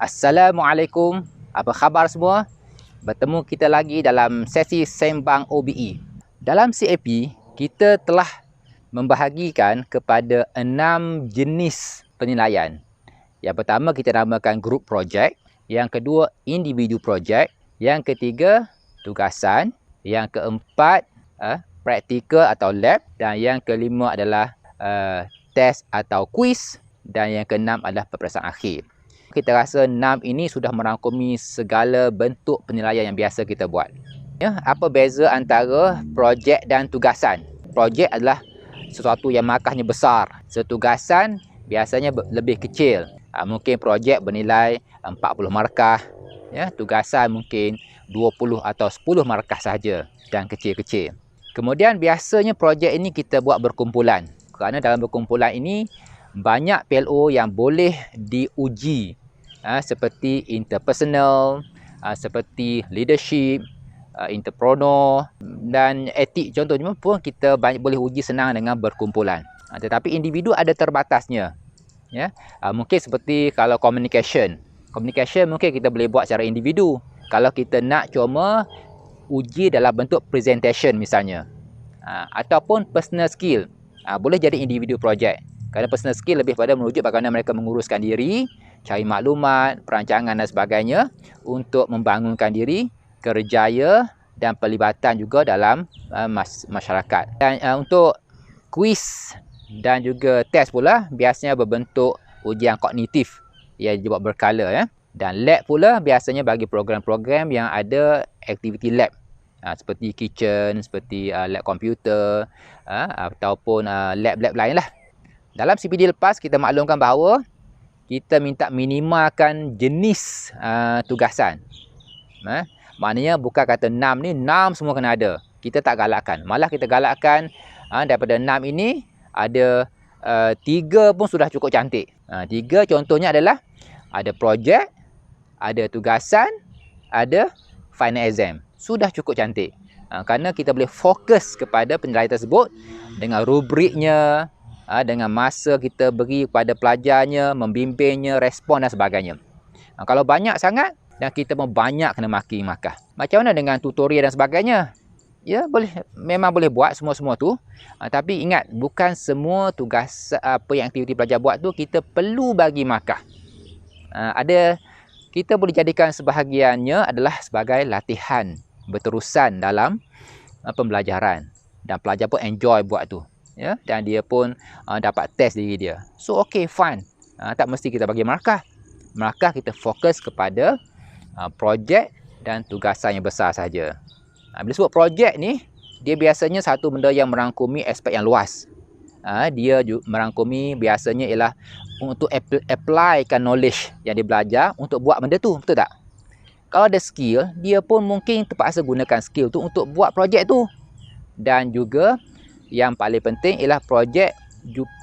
Assalamualaikum, apa khabar semua? Bertemu kita lagi dalam sesi Sembang OBE. Dalam CAP, kita telah membahagikan kepada 6 jenis penilaian. Yang pertama kita namakan group project, yang kedua individu project, yang ketiga tugasan, yang keempat praktikal atau lab, dan yang kelima adalah test atau quiz, dan yang keenam adalah peperiksaan akhir. Kita rasa 6 ini sudah merangkumi segala bentuk penilaian yang biasa kita buat. Ya, apa beza antara projek dan tugasan? Projek adalah sesuatu yang markahnya besar. Setugasan biasanya lebih kecil. Mungkin projek bernilai 40 markah. Ya, tugasan mungkin 20 atau 10 markah sahaja dan kecil-kecil. Kemudian biasanya projek ini kita buat berkumpulan. Kerana dalam berkumpulan ini banyak PLO yang boleh diuji. Seperti interpersonal, seperti leadership, entrepreneur dan etik contohnya pun kita boleh uji senang dengan berkumpulan. Tetapi individu ada terbatasnya. Ya, mungkin seperti kalau communication mungkin kita boleh buat secara individu. Kalau kita nak cuma uji dalam bentuk presentation misalnya, ataupun personal skill, boleh jadi individu project. Kerana personal skill lebih pada merujuk bagaimana mereka menguruskan diri, cari maklumat, perancangan dan sebagainya untuk membangunkan diri, kerjaya dan pelibatan juga dalam masyarakat. Dan untuk quiz dan juga test pula biasanya berbentuk ujian kognitif yang dibuat berkala ya. Dan lab pula biasanya bagi program-program yang ada aktiviti lab. Seperti kitchen, seperti lab komputer ataupun lab-lab lain lah. Dalam CPD lepas kita maklumkan bahawa kita minta minimalkan jenis tugasan. Maknanya bukan kata 6 ni 6 semua kena ada. Kita tak galakkan. Malah kita galakkan daripada 6 ini ada 3 pun sudah cukup cantik. 3 contohnya adalah ada projek, ada tugasan, ada final exam. Sudah cukup cantik. Kerana kita boleh fokus kepada penilaian tersebut dengan rubriknya, dengan masa kita beri kepada pelajarnya, membimbingnya, respon dan sebagainya. Kalau banyak sangat dan kita pun banyak kena maki markah. Macam mana dengan tutorial dan sebagainya? Ya, memang boleh buat semua-semua tu. Tapi ingat, bukan semua tugas apa yang aktiviti pelajar buat tu kita perlu bagi markah. Kita boleh jadikan sebahagiannya adalah sebagai latihan berterusan dalam pembelajaran, dan pelajar pun enjoy buat tu. Ya, dan dia pun dapat test diri dia. So okay, fun. Tak mesti kita bagi markah. Markah kita fokus kepada projek dan tugasan yang besar saja. Bila sebut projek ni, dia biasanya satu benda yang merangkumi aspek yang luas. Dia merangkumi biasanya ialah untuk applykan knowledge yang dia belajar untuk buat benda tu, betul tak? Kalau ada skill, dia pun mungkin terpaksa gunakan skill tu untuk buat projek tu. Dan juga yang paling penting ialah projek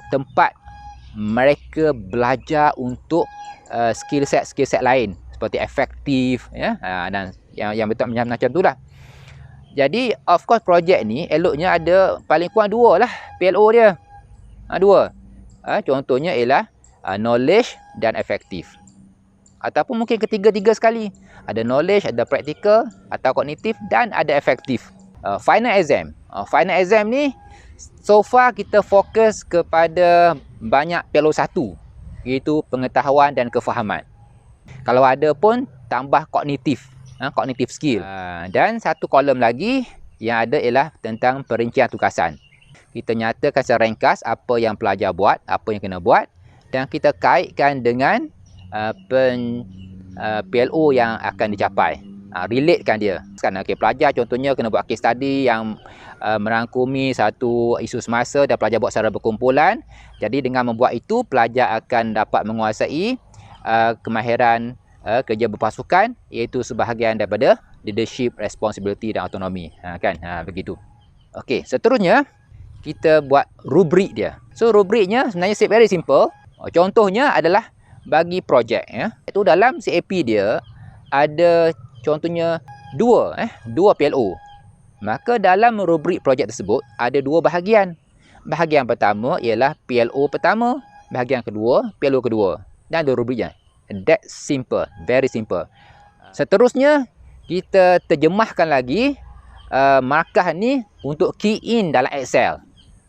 tempat mereka belajar untuk skill set lain seperti efektif ya, dan yang betul macam tu lah. Jadi of course projek ni eloknya ada paling kurang 2 lah PLO dia. 2. Contohnya ialah knowledge dan efektif. Ataupun mungkin ketiga-tiga sekali. Ada knowledge, ada praktikal atau kognitif dan ada efektif. Final exam. Final exam ni so far kita fokus kepada banyak PLO 1, iaitu pengetahuan dan kefahaman. Kalau ada pun tambah kognitif, kognitif skill. Dan satu kolom lagi yang ada ialah tentang perincian tugasan. Kita nyatakan secara ringkas apa yang pelajar buat, apa yang kena buat, dan kita kaitkan dengan PLO yang akan dicapai. Relatekan dia. Okay, pelajar contohnya kena buat case study yang merangkumi satu isu semasa dan pelajar buat secara berkumpulan. Jadi dengan membuat itu, pelajar akan dapat menguasai kemahiran kerja berpasukan, iaitu sebahagian daripada leadership, responsibility dan autonomi. Begitu. Okey, seterusnya kita buat rubrik dia. So rubriknya sebenarnya very simple. Contohnya adalah bagi projek ya. Itu dalam CAP dia ada contohnya 2 PLO. Maka dalam rubrik projek tersebut ada 2 bahagian. Bahagian pertama ialah PLO pertama, bahagian kedua PLO kedua, dan ada rubriknya. That simple, very simple. Seterusnya, kita terjemahkan lagi markah ni untuk key in dalam Excel.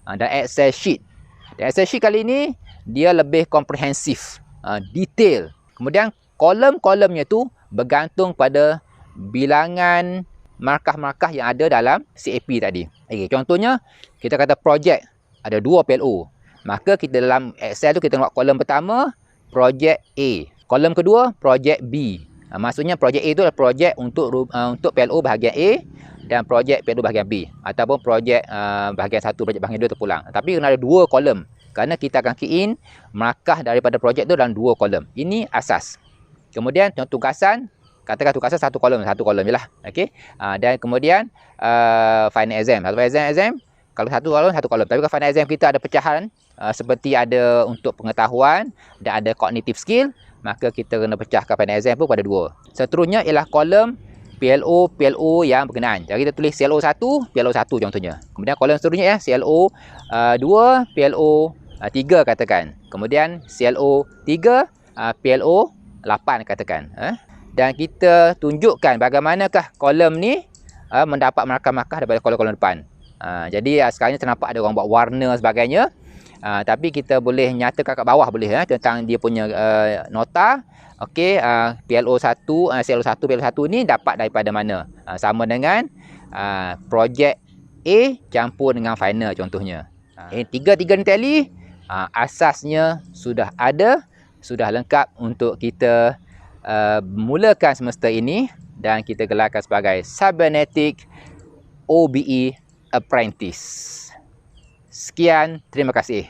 Dalam Excel sheet. Dan Excel sheet kali ni, dia lebih komprehensif, detail. Kemudian, kolom-kolomnya tu bergantung pada bilangan markah-markah yang ada dalam CAP tadi. Okay, contohnya, kita kata projek, ada 2 PLO. Maka kita dalam Excel tu, kita tengok kolom pertama, projek A. Kolom kedua, projek B. Maksudnya projek A itu adalah projek untuk PLO bahagian A dan projek PLO bahagian B. Ataupun projek bahagian 1, projek bahagian 2 terpulang. Tapi kena ada 2 kolom. Kerana kita akan key in markah daripada projek itu dalam 2 kolom. Ini asas. Kemudian tugasan, katakan tugasan 1 kolom je lah. Okay? Dan kemudian final exam. Kalau 1 kolom, 1 kolom. Tapi kalau final exam kita ada pecahan, seperti ada untuk pengetahuan dan ada cognitive skill, maka kita kena pecahkan final exam pun pada 2. Seterusnya ialah kolom PLO yang berkenaan. Jadi kita tulis CLO 1, PLO 1 contohnya. Kemudian kolom seterusnya CLO 2, PLO 3 katakan. Kemudian CLO 3, PLO 8 katakan. Dan kita tunjukkan bagaimanakah kolom ni mendapat markah-markah daripada kolom-kolom depan. Jadi sekarang ni ternampak ada orang buat warna sebagainya. Tapi kita boleh nyatakan kat bawah boleh tentang dia punya nota. Okey, PLO 1, CLO 1, PLO 1 ni dapat daripada mana? Sama dengan projek A campur dengan final contohnya. Tiga-tiga ni tally asasnya sudah ada, sudah lengkap untuk kita mulakan semester ini dan kita gelarkan sebagai Cybernetic OBE Apprentice. Sekian, terima kasih.